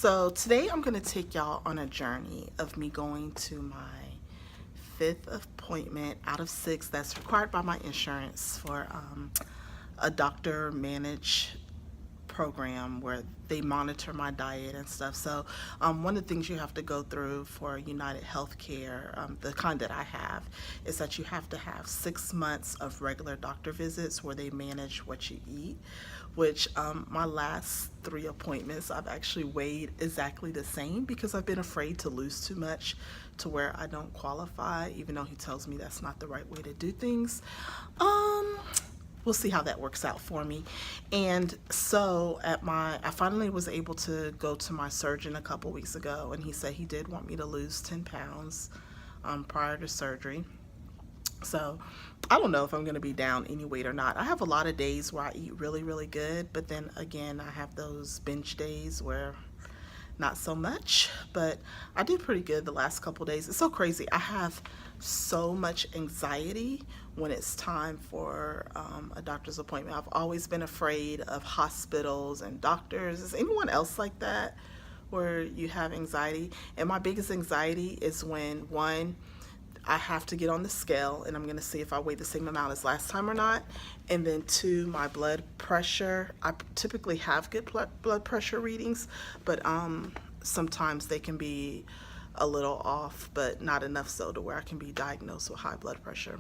So today I'm going to take y'all on a journey of me going to my fifth appointment out of six that's required by my insurance for a doctor managed program where they monitor my diet and stuff. So one of the things you have to go through for United Healthcare, the kind that I have, is that you have to have 6 months of regular doctor visits where they manage what you eat, which my last three appointments I've actually weighed exactly the same because I've been afraid to lose too much to where I don't qualify, even though he tells me that's not the right way to do things. We'll see how that works out for me. And so I finally was able to go to my surgeon a couple weeks ago, and he said he did want me to lose 10 pounds prior to surgery. So I don't know if I'm going to be down any weight or not. I have a lot of days where I eat really, really good, but then again, I have those binge days where not so much, but I did pretty good the last couple days. It's so crazy. I have so much anxiety when it's time for a doctor's appointment. I've always been afraid of hospitals and doctors. Is anyone else like that, where you have anxiety? And my biggest anxiety is when, one, I have to get on the scale and I'm going to see if I weigh the same amount as last time or not. And then two, my blood pressure. I typically have good blood pressure readings, but sometimes they can be a little off, but not enough so to where I can be diagnosed with high blood pressure.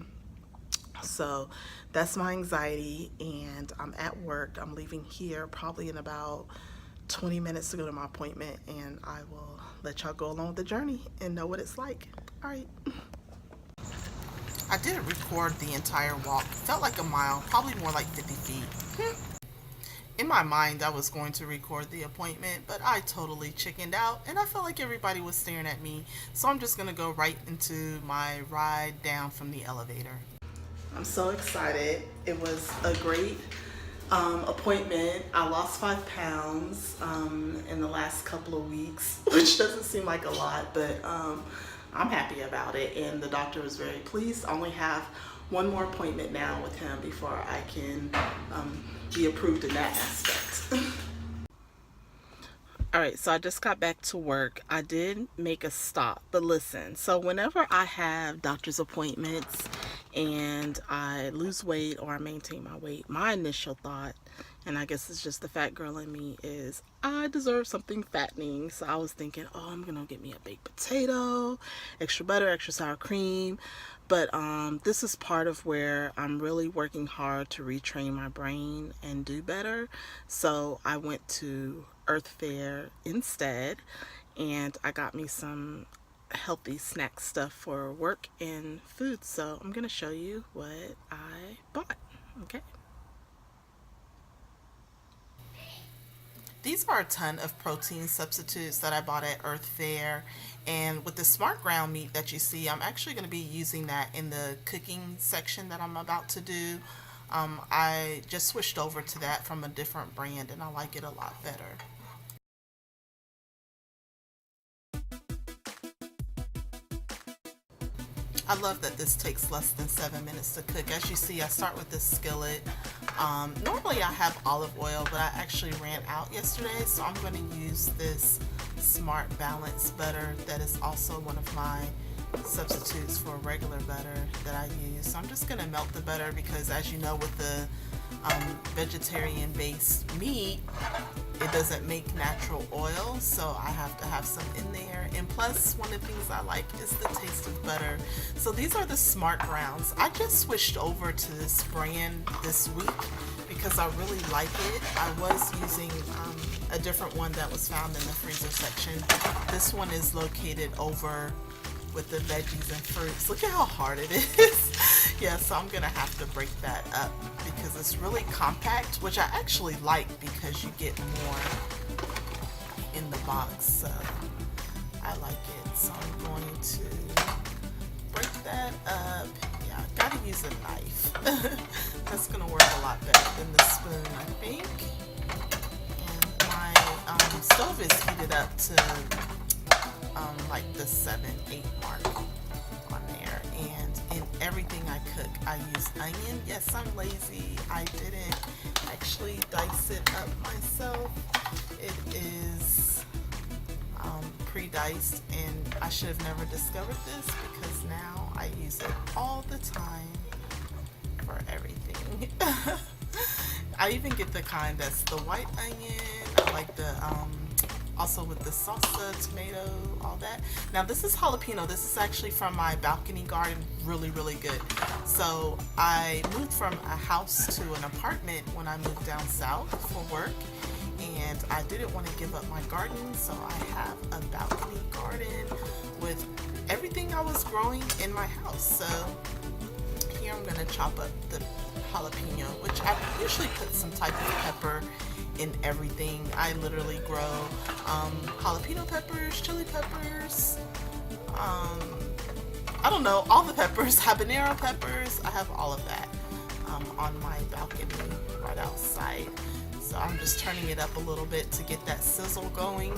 So that's my anxiety, and I'm at work. I'm leaving here probably in about 20 minutes to go to my appointment, and I will let y'all go along with the journey and know what it's like. All right. I didn't record the entire walk. It felt like a mile, probably more like 50 feet. In my mind, I was going to record the appointment, but I totally chickened out, and I felt like everybody was staring at me. So I'm just going to go right into my ride down from the elevator. I'm so excited. It was a great appointment. I lost 5 pounds in the last couple of weeks, which doesn't seem like a lot, but I'm happy about it, and the doctor was very pleased. I only have one more appointment now with him before I can be approved in that aspect. All right, so I just got back to work. I did make a stop, but listen, so whenever I have doctor's appointments and I lose weight or I maintain my weight, my initial thought, and I guess it's just the fat girl in me, is I deserve something fattening. So I was thinking, oh, I'm gonna get me a baked potato, extra butter, extra sour cream. But this is part of where I'm really working hard to retrain my brain and do better. So I went to Earth Fare instead, and I got me some healthy snack stuff for work and food. So I'm gonna show you what I bought. Okay. These are a ton of protein substitutes that I bought at Earth Fare, and with the smart ground meat that you see, I'm actually going to be using that in the cooking section that I'm about to do. I just switched over to that from a different brand, and I like it a lot better. I love that this takes less than 7 minutes to cook. As you see, I start with this skillet. Normally I have olive oil, but I actually ran out yesterday, so I'm going to use this Smart Balance butter that is also one of my substitutes for regular butter that I use. So I'm just going to melt the butter because, as you know, with the vegetarian based meat, it doesn't make natural oil, so I have to have some in there. And plus, one of the things I like is the taste of butter. So these are the Smart Grounds. I just switched over to this brand this week because I really like it. I was using a different one that was found in the freezer section. This one is located over with the veggies and fruits. Look at how hard it is. Yeah, so I'm gonna have to break that up because it's really compact, which I actually like because you get more in the box. So I like it. So I'm going to break that up. Yeah, I gotta use a knife. That's gonna work a lot better than the spoon, I think. And my stove is heated up to like the 7-8 mark on there, and in everything I cook I use onion. Yes, I'm lazy. I didn't actually dice it up myself. It is pre-diced, and I should have never discovered this because now I use it all the time for everything. I even get the kind that's the white onion. I like the also with the salsa, tomato, all that. Now this is jalapeno. This is actually from my balcony garden. Really, really good. So I moved from a house to an apartment when I moved down south for work, and I didn't want to give up my garden, so I have a balcony garden with everything I was growing in my house. So here I'm gonna chop up the jalapeno, which I usually put some type of pepper in everything. I literally grow jalapeno peppers, chili peppers, I don't know, all the peppers, habanero peppers. I have all of that on my balcony right outside. So I'm just turning it up a little bit to get that sizzle going.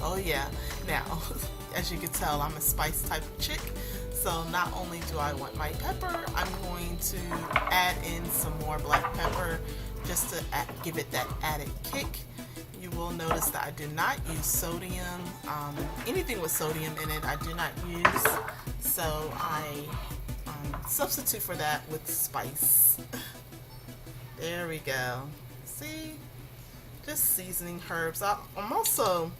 Oh yeah, now as you can tell, I'm a spice type of chick. So not only do I want my pepper, I'm going to add in some more black pepper just to give it that added kick. You will notice that I do not use sodium. Anything with sodium in it I do not use. So I substitute for that with spice. There we go. See? Just seasoning herbs. I'm also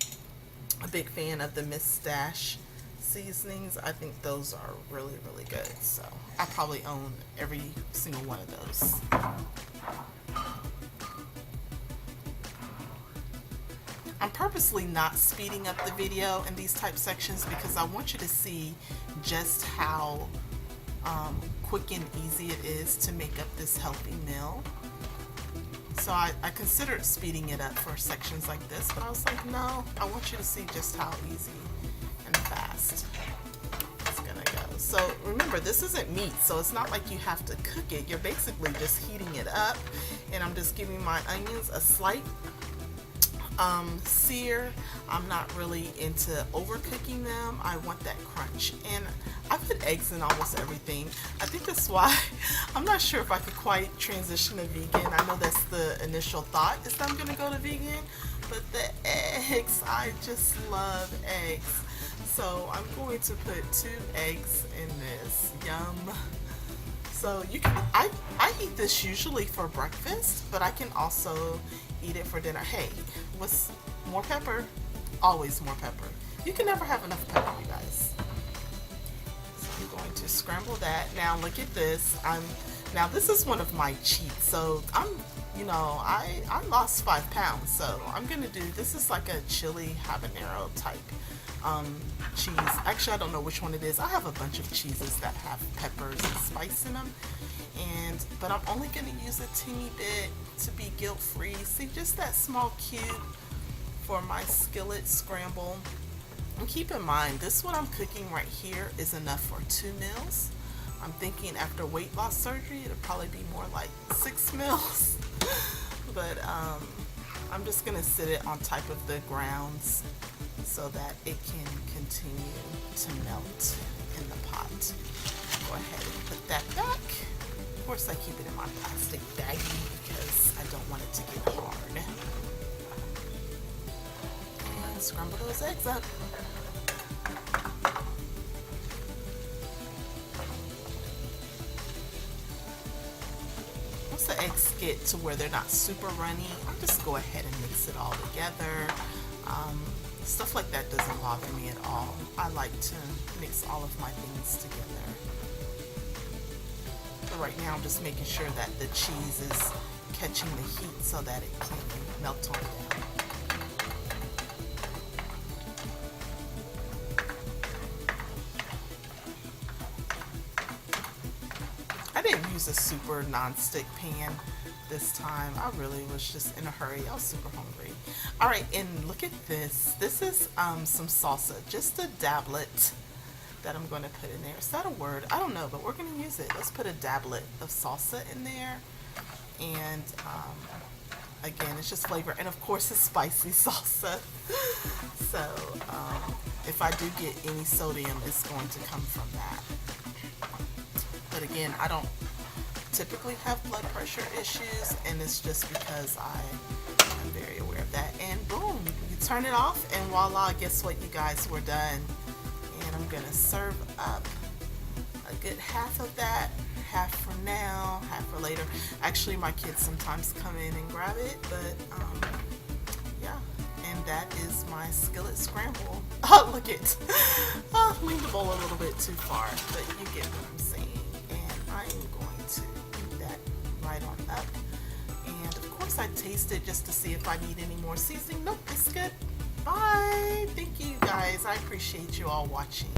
a big fan of the Miss Stash seasonings. I think those are really, really good. So I probably own every single one of those. I'm purposely not speeding up the video in these type sections because I want you to see just how quick and easy it is to make up this healthy meal. So I considered speeding it up for sections like this, but I was like, no, I want you to see just how easy and fast it's gonna go. So remember, this isn't meat, so it's not like you have to cook it. You're basically just heating it up, and I'm just giving my onions a slight sear. I'm not really into overcooking them. I want that crunch, and I put eggs in almost everything. I think that's why I'm not sure if I could quite transition to vegan. I know that's the initial thought, is that I'm gonna go to vegan, but the eggs, I just love eggs. So I'm going to put 2 eggs in this. Yum. So you can, I eat this usually for breakfast, but I can also eat it for dinner. Hey, what's more pepper? Always more pepper. You can never have enough pepper, you guys. So I'm going to scramble that. Now look at this. Now this is one of my cheats. So I lost 5 pounds. So I'm gonna do, this is like a chili habanero type cheese. Actually, I don't know which one it is. I have a bunch of cheeses that have peppers and spice in them, but I'm only going to use a teeny bit to be guilt-free. See, just that small cube for my skillet scramble. And keep in mind, this what I'm cooking right here is enough for 2 meals. I'm thinking after weight loss surgery, it'll probably be more like 6 meals. But I'm just going to sit it on top of the grounds so that it can continue to melt in the pot. Go ahead and put that back. Of course, I keep it in my plastic baggie because I don't want it to get hard. And scramble those eggs up. Once the eggs get to where they're not super runny, I'll just go ahead and mix it all together. Stuff like that doesn't bother me at all. I like to mix all of my things together. But right now I'm just making sure that the cheese is catching the heat so that it can melt on down. I didn't use a super non-stick pan this time. I really was just in a hurry. I was super hungry. All right, and look at this. This is some salsa, just a dablet that I'm going to put in there. Is that a word? I don't know, but we're going to use it. Let's put a dablet of salsa in there. And again, it's just flavor. And of course, it's spicy salsa. So if I do get any sodium, it's going to come from that. But again, I don't typically have blood pressure issues, and it's just because I am very aware of that. And boom, you can turn it off, and voila, guess what, you guys, we're done. And I'm gonna serve up a good half of that, half for now, half for later. Actually, my kids sometimes come in and grab it, but yeah. And that is my skillet scramble. Oh, look it. Leaned the bowl a little bit too far, but you get what I'm saying. And I am going to eat that right on up. And of course I taste it just to see if I need any more seasoning. Nope, it's good. Bye. Thank you guys. I appreciate you all watching.